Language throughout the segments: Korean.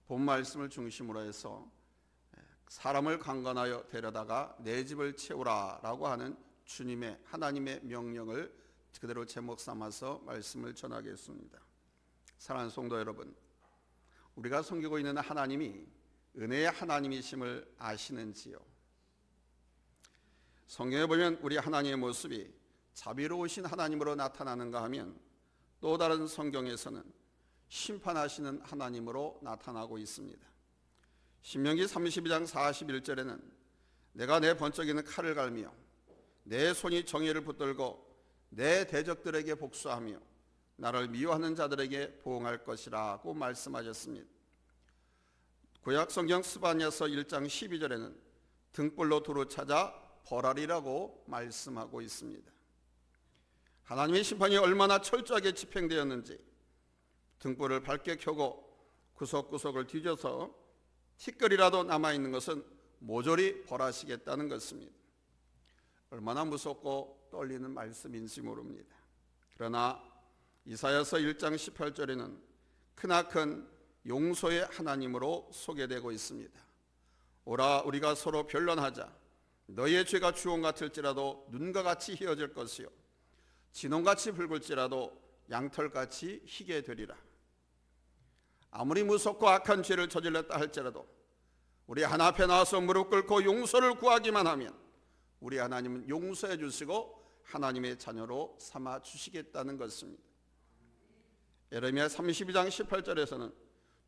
본 말씀을 중심으로 해서 사람을 강건하여 데려다가 내 집을 채우라 라고 하는 주님의 하나님의 명령을 그대로 제목 삼아서 말씀을 전하겠습니다. 사랑하는 성도 여러분, 우리가 섬기고 있는 하나님이 은혜의 하나님이심을 아시는지요? 성경에 보면 우리 하나님의 모습이 자비로우신 하나님으로 나타나는가 하면 또 다른 성경에서는 심판하시는 하나님으로 나타나고 있습니다. 신명기 32장 41절에는 내가 내 번쩍이는 칼을 갈며 내 손이 정의를 붙들고 내 대적들에게 복수하며 나를 미워하는 자들에게 보응할 것이라고 말씀하셨습니다. 구약 성경 스바냐서 1장 12절에는 등불로 두루 찾아 벌하리라고 말씀하고 있습니다. 하나님의 심판이 얼마나 철저하게 집행되었는지 등불을 밝게 켜고 구석구석을 뒤져서 티끌이라도 남아있는 것은 모조리 벌하시겠다는 것입니다. 얼마나 무섭고 떨리는 말씀인지 모릅니다. 그러나 이사야서 1장 18절에는 크나큰 용서의 하나님으로 소개되고 있습니다. 오라 우리가 서로 변론하자. 너희의 죄가 주홍 같을지라도 눈과 같이 희어질 것이요 진홍같이 붉을지라도 양털같이 희게 되리라. 아무리 무섭고 악한 죄를 저질렀다 할지라도 우리 하나 앞에 나와서 무릎 꿇고 용서를 구하기만 하면 우리 하나님은 용서해 주시고 하나님의 자녀로 삼아 주시겠다는 것입니다. 예레미야 32장 18절에서는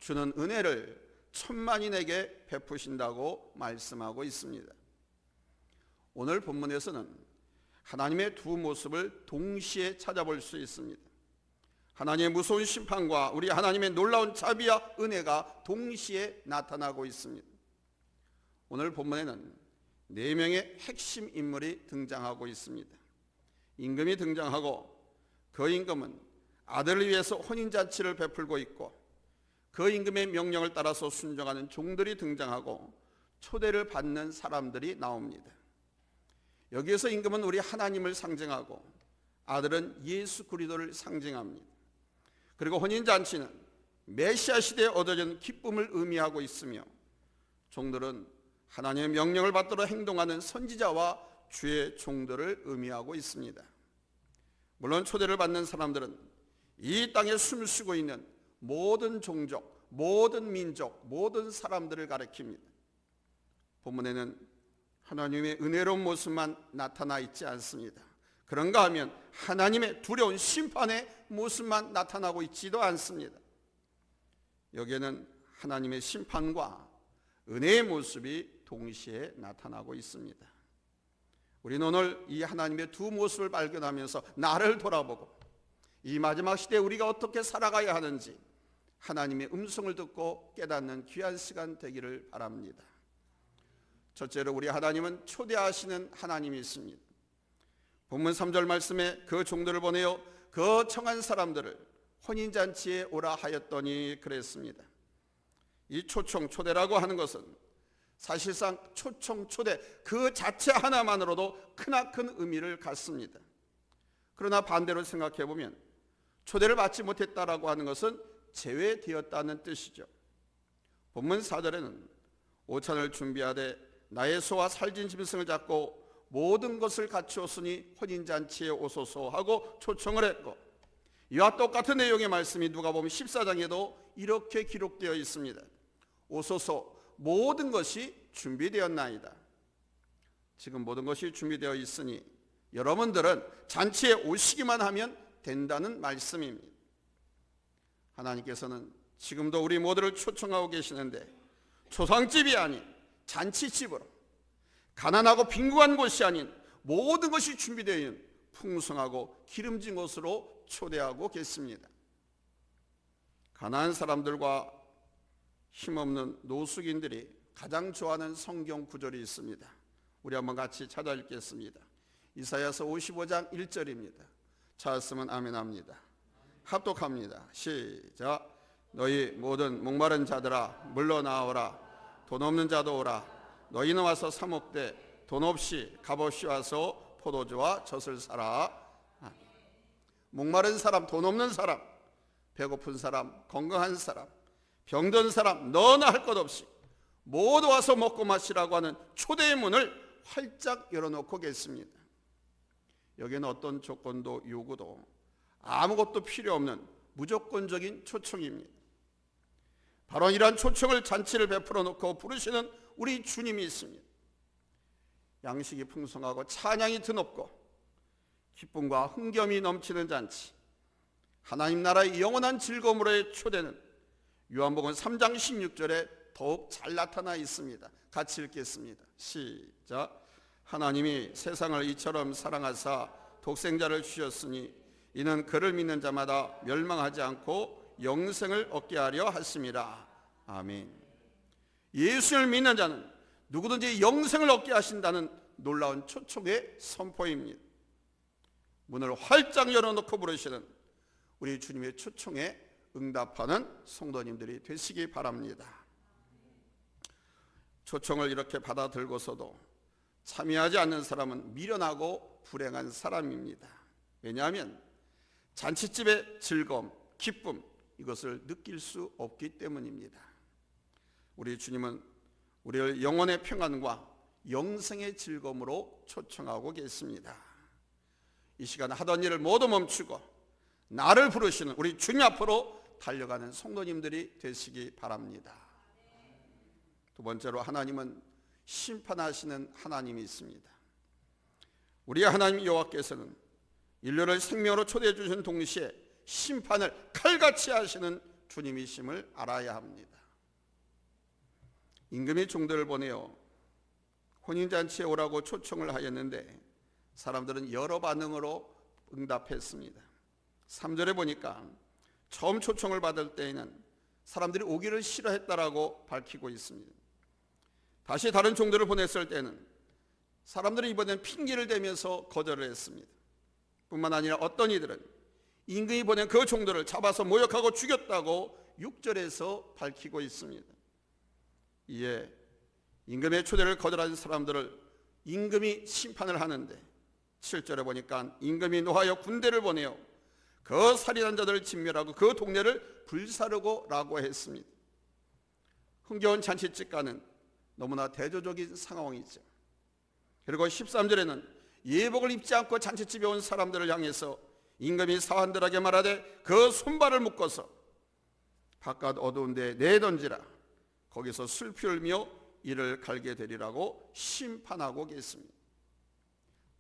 주는 은혜를 천만인에게 베푸신다고 말씀하고 있습니다. 오늘 본문에서는 하나님의 두 모습을 동시에 찾아볼 수 있습니다. 하나님의 무서운 심판과 우리 하나님의 놀라운 자비와 은혜가 동시에 나타나고 있습니다. 오늘 본문에는 4명의 핵심 인물이 등장하고 있습니다. 임금이 등장하고 그 임금은 아들을 위해서 혼인잔치를 베풀고 있고 그 임금의 명령을 따라서 순종하는 종들이 등장하고 초대를 받는 사람들이 나옵니다. 여기에서 임금은 우리 하나님을 상징하고 아들은 예수 그리스도를 상징합니다. 그리고 혼인잔치는 메시아 시대에 얻어진 기쁨을 의미하고 있으며 종들은 하나님의 명령을 받들어 행동하는 선지자와 주의 종들을 의미하고 있습니다. 물론 초대를 받는 사람들은 이 땅에 숨쉬고 있는 모든 종족, 모든 민족, 모든 사람들을 가리킵니다. 본문에는 하나님의 은혜로운 모습만 나타나 있지 않습니다. 그런가 하면 하나님의 두려운 심판의 모습만 나타나고 있지도 않습니다. 여기에는 하나님의 심판과 은혜의 모습이 동시에 나타나고 있습니다. 우리는 오늘 이 하나님의 두 모습을 발견하면서 나를 돌아보고 이 마지막 시대에 우리가 어떻게 살아가야 하는지 하나님의 음성을 듣고 깨닫는 귀한 시간 되기를 바랍니다. 첫째로 우리 하나님은 초대하시는 하나님이 있습니다. 본문 3절 말씀에 그 종들을 보내어 그 청한 사람들을 혼인잔치에 오라 하였더니 그랬습니다. 이 초청, 초대라고 하는 것은 사실상 초청, 초대 그 자체 하나만으로도 크나큰 의미를 갖습니다. 그러나 반대로 생각해 보면 초대를 받지 못했다라고 하는 것은 제외되었다는 뜻이죠. 본문 4절에는 오찬을 준비하되 나의 소와 살진 짐승을 잡고 모든 것을 갖추었으니 혼인잔치에 오소서 하고 초청을 했고, 이와 똑같은 내용의 말씀이 누가복음 14장에도 이렇게 기록되어 있습니다. 오소서 모든 것이 준비되었나이다. 지금 모든 것이 준비되어 있으니 여러분들은 잔치에 오시기만 하면 된다는 말씀입니다. 하나님께서는 지금도 우리 모두를 초청하고 계시는데 초상집이 아닌 잔치집으로, 가난하고 빈곤한 곳이 아닌 모든 것이 준비되어 있는 풍성하고 기름진 곳으로 초대하고 계십니다. 가난한 사람들과 힘없는 노숙인들이 가장 좋아하는 성경 구절이 있습니다. 우리 한번 같이 찾아 읽겠습니다. 이사야서 55장 1절입니다. 찾았으면 아멘합니다. 합독합니다. 시작. 너희 모든 목마른 자들아 물러나오라. 돈 없는 자도 오라. 너희는 와서 사 먹되 돈 없이 값없이 와서 포도주와 젖을 사라. 목마른 사람, 돈 없는 사람, 배고픈 사람, 건강한 사람, 병든 사람 너나 할 것 없이 모두 와서 먹고 마시라고 하는 초대의 문을 활짝 열어놓고 계십니다. 여기는 어떤 조건도 요구도 아무것도 필요 없는 무조건적인 초청입니다. 바로 이러한 초청을 잔치를 베풀어 놓고 부르시는 우리 주님이 있습니다. 양식이 풍성하고 찬양이 드높고 기쁨과 흥겸이 넘치는 잔치, 하나님 나라의 영원한 즐거움으로의 초대는 요한복음 3장 16절에 더욱 잘 나타나 있습니다. 같이 읽겠습니다. 시작. 하나님이 세상을 이처럼 사랑하사 독생자를 주셨으니 이는 그를 믿는 자마다 멸망하지 않고 영생을 얻게 하려 하심이라. 아멘. 예수를 믿는 자는 누구든지 영생을 얻게 하신다는 놀라운 초청의 선포입니다. 문을 활짝 열어놓고 부르시는 우리 주님의 초청에 응답하는 성도님들이 되시기 바랍니다. 초청을 이렇게 받아들고서도 참여하지 않는 사람은 미련하고 불행한 사람입니다. 왜냐하면 잔치집의 즐거움, 기쁨, 이것을 느낄 수 없기 때문입니다. 우리 주님은 우리를 영혼의 평안과 영생의 즐거움으로 초청하고 계십니다. 이 시간 하던 일을 모두 멈추고 나를 부르시는 우리 주님 앞으로 달려가는 성도님들이 되시기 바랍니다. 두 번째로 하나님은 심판하시는 하나님이 있습니다. 우리 하나님 여호와께서는 인류를 생명으로 초대해 주신 동시에 심판을 칼같이 하시는 주님이심을 알아야 합니다. 임금이 종들을 보내어 혼인잔치에 오라고 초청을 하였는데 사람들은 여러 반응으로 응답했습니다. 3절에 보니까 처음 초청을 받을 때에는 사람들이 오기를 싫어했다라고 밝히고 있습니다. 다시 다른 종들을 보냈을 때는 사람들은 이번엔 핑계를 대면서 거절을 했습니다. 뿐만 아니라 어떤 이들은 임금이 보낸 그 종들을 잡아서 모욕하고 죽였다고 6절에서 밝히고 있습니다. 이에 임금의 초대를 거절한 사람들을 임금이 심판을 하는데 7절에 보니까 임금이 노하여 군대를 보내어 그 살인한 자들을 진멸하고 그 동네를 불사르고 라고 했습니다. 흥겨운 잔치집과는 너무나 대조적인 상황이죠. 그리고 13절에는 예복을 입지 않고 잔치집에 온 사람들을 향해서 임금이 사환들에게 말하되 그 손발을 묶어서 바깥 어두운 데에 내던지라. 거기서 슬피 울며 이를 갈게 되리라고 심판하고 계십니다.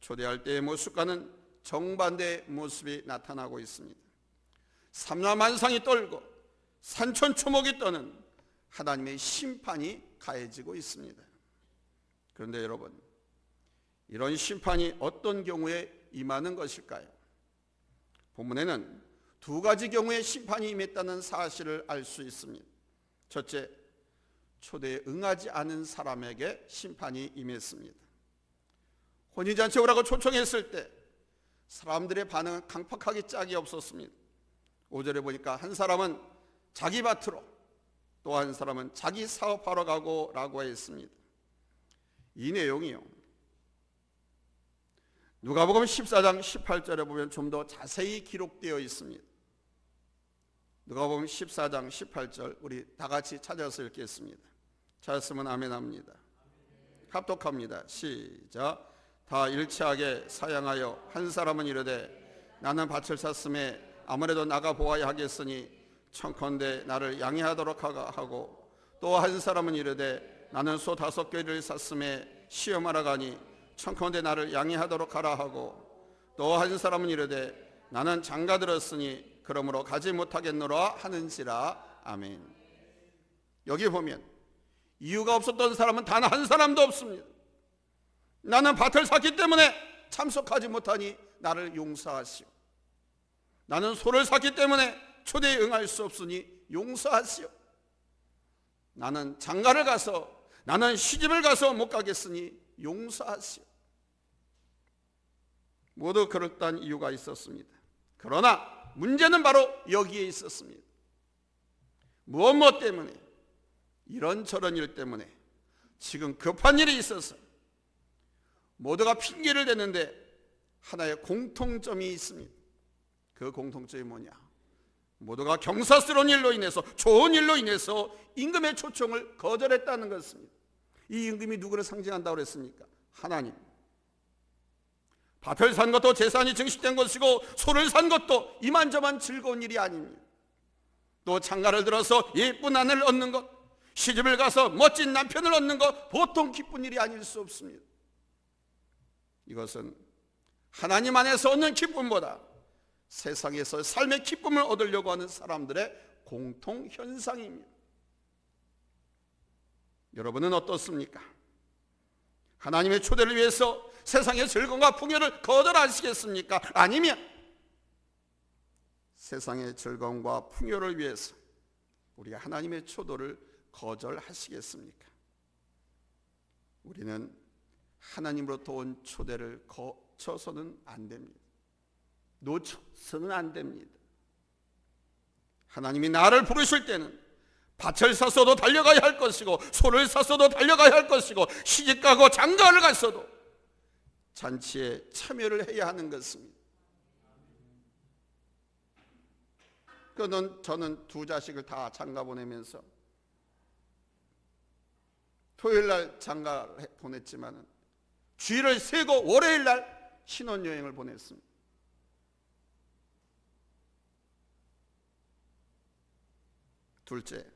초대할 때의 모습과는 정반대의 모습이 나타나고 있습니다. 삼라만상이 떨고 산천초목이 떠는 하나님의 심판이 가해지고 있습니다. 그런데 여러분, 이런 심판이 어떤 경우에 임하는 것일까요? 본문에는 두 가지 경우의 심판이 임했다는 사실을 알 수 있습니다. 첫째, 초대에 응하지 않은 사람에게 심판이 임했습니다. 혼인잔치에 오라고 초청했을 때 사람들의 반응은 강팍하기 짝이 없었습니다. 5절에 보니까 한 사람은 자기 밭으로 또 한 사람은 자기 사업하러 가고 라고 했습니다. 이 내용이요, 누가복음 14장 18절에 보면 좀 더 자세히 기록되어 있습니다. 누가복음 14장 18절 우리 다 같이 찾아서 읽겠습니다. 찾았으면 아멘 합니다. 합독합니다. 시작. 다 일치하게 사양하여 한 사람은 이르되 나는 밭을 샀음에 아무래도 나가 보아야 하겠으니 청컨대 나를 양해하도록 하고, 또 한 사람은 이르되 나는 소 5개를 샀음에 시험하러 가니 청컨대 나를 양해하도록 하라 하고, 또 한 사람은 이르되 나는 장가 들었으니 그러므로 가지 못하겠노라 하는지라. 아멘. 여기 보면 이유가 없었던 사람은 단 한 사람도 없습니다. 나는 밭을 샀기 때문에 참석하지 못하니 나를 용서하시오. 나는 소를 샀기 때문에 초대에 응할 수 없으니 용서하시오. 나는 장가를 가서, 나는 시집을 가서 못 가겠으니 용서하시오. 모두 그럴듯한 이유가 있었습니다. 그러나 문제는 바로 여기에 있었습니다. 무엇 때문에? 이런저런 일 때문에 지금 급한 일이 있어서 모두가 핑계를 대는데 하나의 공통점이 있습니다. 그 공통점이 뭐냐? 모두가 경사스러운 일로 인해서, 좋은 일로 인해서 임금의 초청을 거절했다는 것입니다. 이 임금이 누구를 상징한다고 그랬습니까? 하나님. 밭을 산 것도 재산이 증식된 것이고 소를 산 것도 이만저만 즐거운 일이 아닙니다. 또 장가를 들어서 예쁜 아내를 얻는 것, 시집을 가서 멋진 남편을 얻는 것, 보통 기쁜 일이 아닐 수 없습니다. 이것은 하나님 안에서 얻는 기쁨보다 세상에서 삶의 기쁨을 얻으려고 하는 사람들의 공통 현상입니다. 여러분은 어떻습니까? 하나님의 초대를 위해서 세상의 즐거움과 풍요를 거절하시겠습니까? 아니면 세상의 즐거움과 풍요를 위해서 우리가 하나님의 초대를 거절하시겠습니까? 우리는 하나님으로부터 온 초대를 거쳐서는 안 됩니다. 놓쳐서는 안 됩니다. 하나님이 나를 부르실 때는 밭을 샀어도 달려가야 할 것이고 소를 샀어도 달려가야 할 것이고 시집가고 장가를 갔어도 잔치에 참여를 해야 하는 것입니다. 저는 두 자식을 다 장가 보내면서 토요일날 장가 보냈지만 주일을 세고 월요일날 신혼여행을 보냈습니다. 둘째,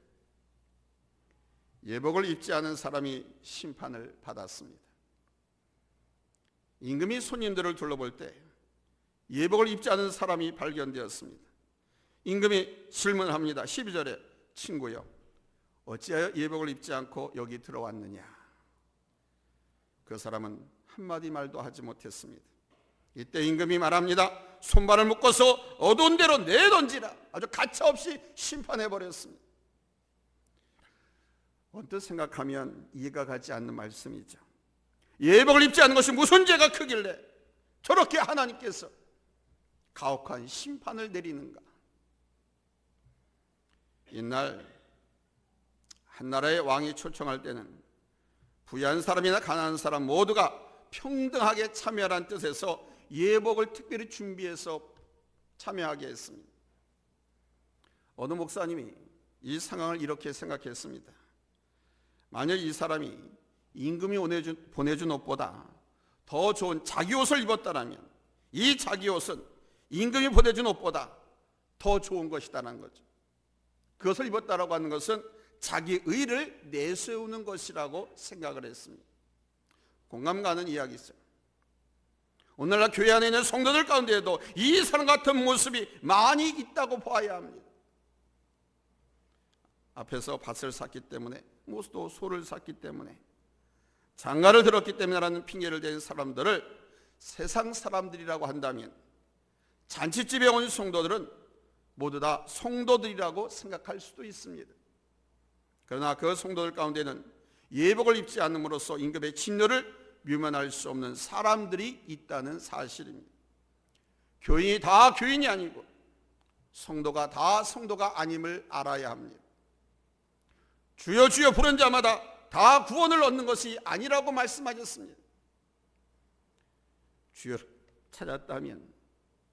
예복을 입지 않은 사람이 심판을 받았습니다. 임금이 손님들을 둘러볼 때 예복을 입지 않은 사람이 발견되었습니다. 임금이 질문을 합니다. 12절에 친구여, 어찌하여 예복을 입지 않고 여기 들어왔느냐? 그 사람은 한마디 말도 하지 못했습니다. 이때 임금이 말합니다. 손발을 묶어서 어두운 데로 내던지라. 아주 가차없이 심판해버렸습니다. 언뜻 생각하면 이해가 가지 않는 말씀이죠. 예복을 입지 않는 것이 무슨 죄가 크길래 저렇게 하나님께서 가혹한 심판을 내리는가? 옛날 한 나라의 왕이 초청할 때는 부유한 사람이나 가난한 사람 모두가 평등하게 참여하라는 뜻에서 예복을 특별히 준비해서 참여하게 했습니다. 어느 목사님이 이 상황을 이렇게 생각했습니다. 만약 이 사람이 임금이 보내준 옷보다 더 좋은 자기 옷을 입었다면 이 자기 옷은 임금이 보내준 옷보다 더 좋은 것이다라는 거죠. 그것을 입었다라고 하는 것은 자기 의를 내세우는 것이라고 생각을 했습니다. 공감 가는 이야기죠. 오늘날 교회 안에 있는 성도들 가운데에도 이 사람 같은 모습이 많이 있다고 봐야 합니다. 앞에서 밭을 샀기 때문에, 또 소를 샀기 때문에, 장가를 들었기 때문에라는 핑계를 댄 사람들을 세상 사람들이라고 한다면 잔치집에 온 성도들은 모두 다 성도들이라고 생각할 수도 있습니다. 그러나 그 성도들 가운데는 예복을 입지 않음으로써 임금의 진노를 묘면할 수 없는 사람들이 있다는 사실입니다. 교인이 다 교인이 아니고 성도가 다 성도가 아님을 알아야 합니다. 주여 주여 부른 자마다 다 구원을 얻는 것이 아니라고 말씀하셨습니다. 주여를 찾았다면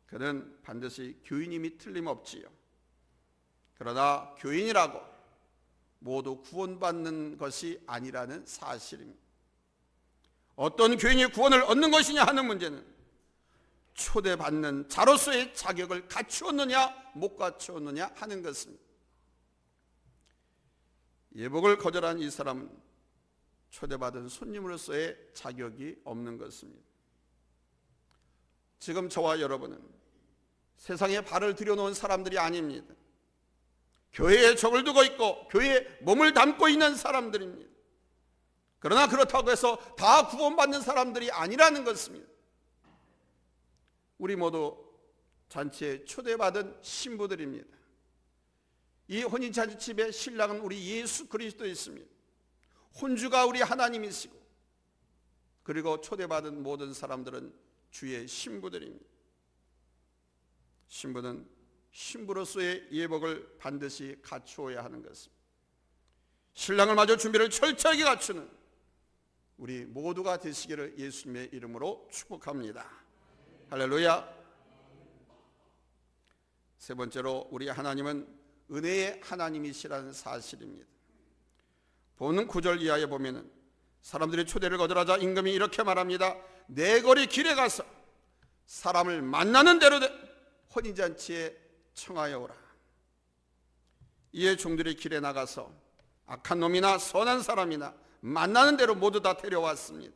그는 반드시 교인임이 틀림없지요. 그러나 교인이라고 모두 구원받는 것이 아니라는 사실입니다. 어떤 교인이 구원을 얻는 것이냐 하는 문제는 초대받는 자로서의 자격을 갖추었느냐 못 갖추었느냐 하는 것입니다. 예복을 거절한 이 사람은 초대받은 손님으로서의 자격이 없는 것입니다. 지금 저와 여러분은 세상에 발을 들여놓은 사람들이 아닙니다. 교회에 적을 두고 있고 교회에 몸을 담고 있는 사람들입니다. 그러나 그렇다고 해서 다 구원받는 사람들이 아니라는 것입니다. 우리 모두 잔치에 초대받은 신부들입니다. 이 혼인잔치집의 신랑은 우리 예수 그리스도이십니다. 혼주가 우리 하나님이시고 그리고 초대받은 모든 사람들은 주의 신부들입니다. 신부는 신부로서의 예복을 반드시 갖추어야 하는 것입니다. 신랑을 마저 준비를 철저하게 갖추는 우리 모두가 되시기를 예수님의 이름으로 축복합니다. 할렐루야. 세 번째로 우리 하나님은 은혜의 하나님이시라는 사실입니다. 보는 9절 이하에 보면은 사람들이 초대를 거절하자 임금이 이렇게 말합니다. 내 거리 길에 가서 사람을 만나는 대로 혼인잔치에 청하여 오라. 이에 종들이 길에 나가서 악한 놈이나 선한 사람이나 만나는 대로 모두 다 데려왔습니다.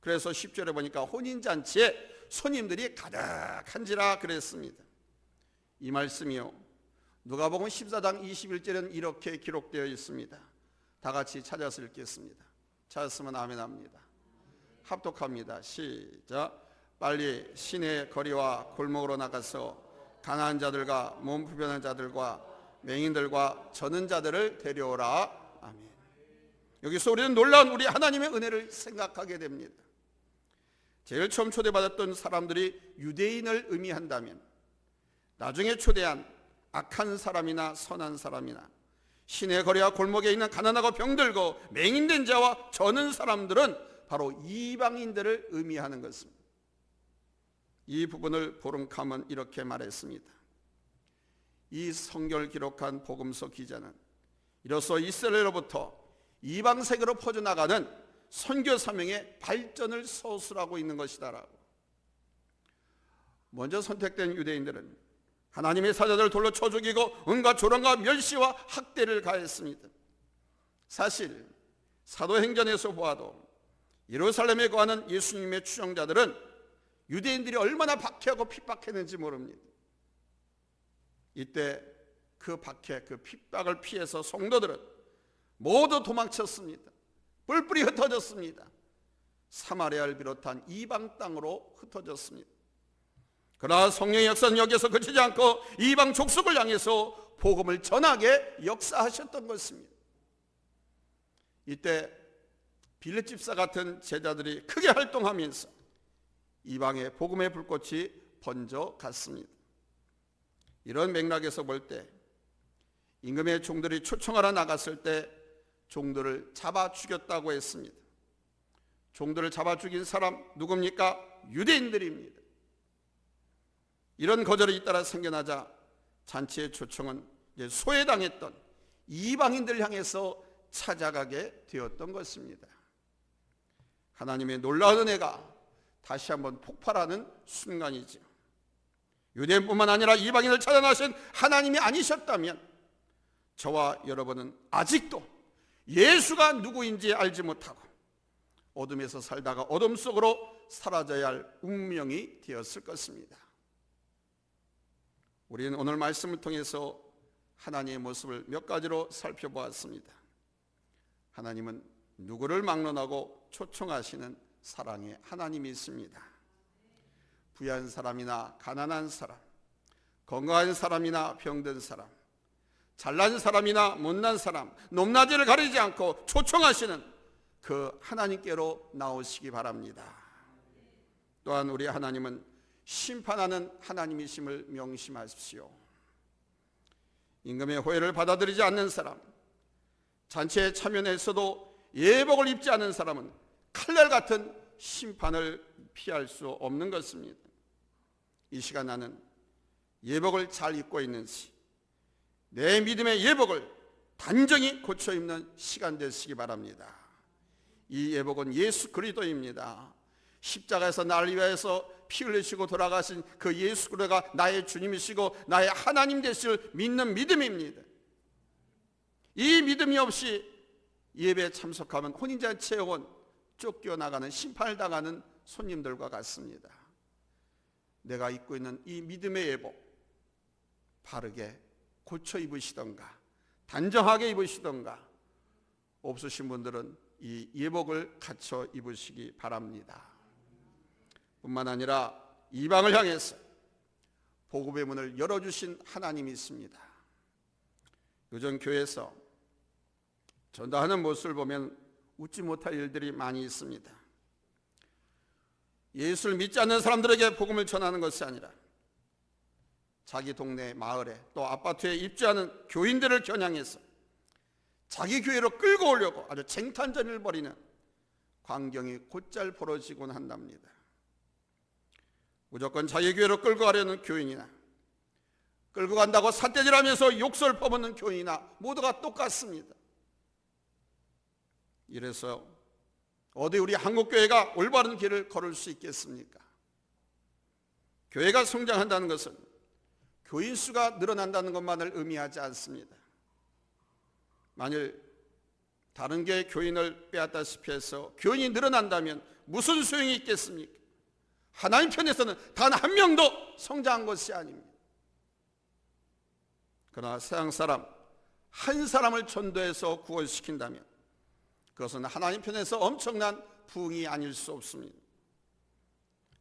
그래서 10절에 보니까 혼인잔치에 손님들이 가득한지라 그랬습니다. 이 말씀이요, 누가복음 14장 21절에는 이렇게 기록되어 있습니다. 다 같이 찾아서 읽겠습니다. 찾았으면 아멘합니다. 합독합니다. 시작. 빨리 시내 거리와 골목으로 나가서 가난한 자들과 몸 불편한 자들과 맹인들과 저는 자들을 데려오라. 아멘. 여기서 우리는 놀라운 우리 하나님의 은혜를 생각하게 됩니다. 제일 처음 초대받았던 사람들이 유대인을 의미한다면 나중에 초대한 악한 사람이나 선한 사람이나 시내 거리와 골목에 있는 가난하고 병들고 맹인된 자와 저는 사람들은 바로 이방인들을 의미하는 것입니다. 이 부분을 보름캄은 이렇게 말했습니다. 이 성경을 기록한 복음서 기자는 이로써 이스라엘로부터 이방 세계로 퍼져나가는 선교 사명의 발전을 서술하고 있는 것이다라고. 먼저 선택된 유대인들은 하나님의 사자들을 돌로 쳐 죽이고 온갖 조롱과 멸시와 학대를 가했습니다. 사실 사도행전에서 보아도 예루살렘에 거하는 예수님의 추종자들은 유대인들이 얼마나 박해하고 핍박했는지 모릅니다. 이때 그 박해, 그 핍박을 피해서 성도들은 모두 도망쳤습니다. 뿔뿔이 흩어졌습니다. 사마리아를 비롯한 이방 땅으로 흩어졌습니다. 그러나 성령의 역사는 여기에서 그치지 않고 이방 족속을 향해서 복음을 전하게 역사하셨던 것입니다. 이때 빌립 집사 같은 제자들이 크게 활동하면서 이방의 복음의 불꽃이 번져 갔습니다. 이런 맥락에서 볼 때 임금의 종들이 초청하러 나갔을 때 종들을 잡아 죽였다고 했습니다. 종들을 잡아 죽인 사람 누굽니까? 유대인들입니다. 이런 거절이 잇따라 생겨나자 잔치의 초청은 소외당했던 이방인들 향해서 찾아가게 되었던 것입니다. 하나님의 놀라운 은혜가 다시 한번 폭발하는 순간이죠. 유대인뿐만 아니라 이방인을 찾아나신 하나님이 아니셨다면 저와 여러분은 아직도 예수가 누구인지 알지 못하고 어둠에서 살다가 어둠 속으로 사라져야 할 운명이 되었을 것입니다. 우리는 오늘 말씀을 통해서 하나님의 모습을 몇 가지로 살펴보았습니다. 하나님은 누구를 막론하고 초청하시는 사랑의 하나님이 있습니다. 부유한 사람이나 가난한 사람, 건강한 사람이나 병든 사람, 잘난 사람이나 못난 사람, 높낮이를 가리지 않고 초청하시는 그 하나님께로 나오시기 바랍니다. 또한 우리 하나님은 심판하는 하나님이심을 명심하십시오. 임금의 호의를 받아들이지 않는 사람, 잔치에 참여해서도 예복을 입지 않은 사람은 칼날 같은 심판을 피할 수 없는 것입니다. 이 시간 나는 예복을 잘 입고 있는지 내 믿음의 예복을 단정히 고쳐 입는 시간 되시기 바랍니다. 이 예복은 예수 그리스도입니다. 십자가에서 나를 위하여서 피 흘리시고 돌아가신 그 예수 그리스도가 나의 주님이시고 나의 하나님 되실 믿는 믿음입니다. 이 믿음이 없이 예배에 참석하면 혼인잔치에 온 쫓겨나가는 심판을 당하는 손님들과 같습니다. 내가 입고 있는 이 믿음의 예복 바르게 고쳐 입으시던가 단정하게 입으시던가, 없으신 분들은 이 예복을 갖춰 입으시기 바랍니다. 뿐만 아니라 이방을 향해서 복음의 문을 열어주신 하나님이 있습니다. 요즘 교회에서 전도하는 모습을 보면 웃지 못할 일들이 많이 있습니다. 예수를 믿지 않는 사람들에게 복음을 전하는 것이 아니라 자기 동네 마을에 또 아파트에 입주하는 교인들을 겨냥해서 자기 교회로 끌고 오려고 아주 쟁탈전을 벌이는 광경이 곧잘 벌어지곤 한답니다. 무조건 자기 교회로 끌고 가려는 교인이나 끌고 간다고 삿대질하면서 욕설 퍼붓는 교인이나 모두가 똑같습니다. 이래서 어디 우리 한국교회가 올바른 길을 걸을 수 있겠습니까? 교회가 성장한다는 것은 교인 수가 늘어난다는 것만을 의미하지 않습니다. 만일 다른 교회 교인을 빼앗다시피 해서 교인이 늘어난다면 무슨 소용이 있겠습니까? 하나님 편에서는 단 한 명도 성장한 것이 아닙니다. 그러나 세상 사람 한 사람을 전도해서 구원시킨다면 그것은 하나님 편에서 엄청난 부흥이 아닐 수 없습니다.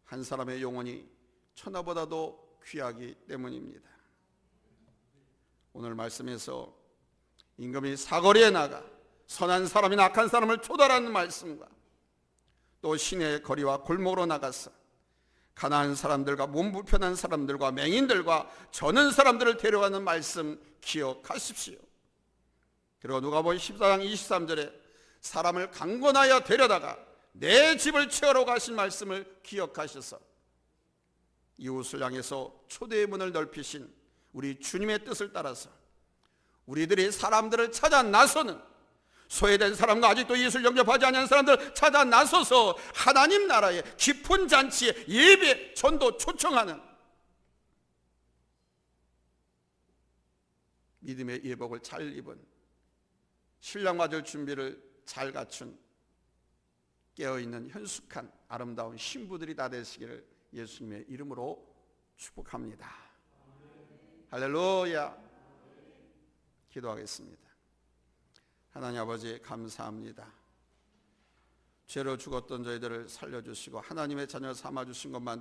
한 사람의 영혼이 천하보다도 귀하기 때문입니다. 오늘 말씀에서 임금이 사거리에 나가 선한 사람이나 악한 사람을 초달하는 말씀과 또 시내 거리와 골목으로 나가서 가난한 사람들과 몸 불편한 사람들과 맹인들과 저는 사람들을 데려가는 말씀 기억하십시오. 그리고 누가복음 14장 23절에 사람을 강권하여 데려다가 내 집을 채우러 가신 말씀을 기억하셔서 이웃을 향해서 초대의 문을 넓히신 우리 주님의 뜻을 따라서 우리들이 사람들을 찾아 나서는, 소외된 사람과 아직도 예수를 영접하지 않은 사람들을 찾아 나서서 하나님 나라의 깊은 잔치에 예배, 전도 초청하는 믿음의 예복을 잘 입은, 신랑 맞을 준비를 잘 갖춘 깨어있는 현숙한 아름다운 신부들이 다 되시기를 예수님의 이름으로 축복합니다. 할렐루야. 기도하겠습니다. 하나님 아버지 감사합니다. 죄로 죽었던 저희들을 살려주시고 하나님의 자녀 삼아주신 것만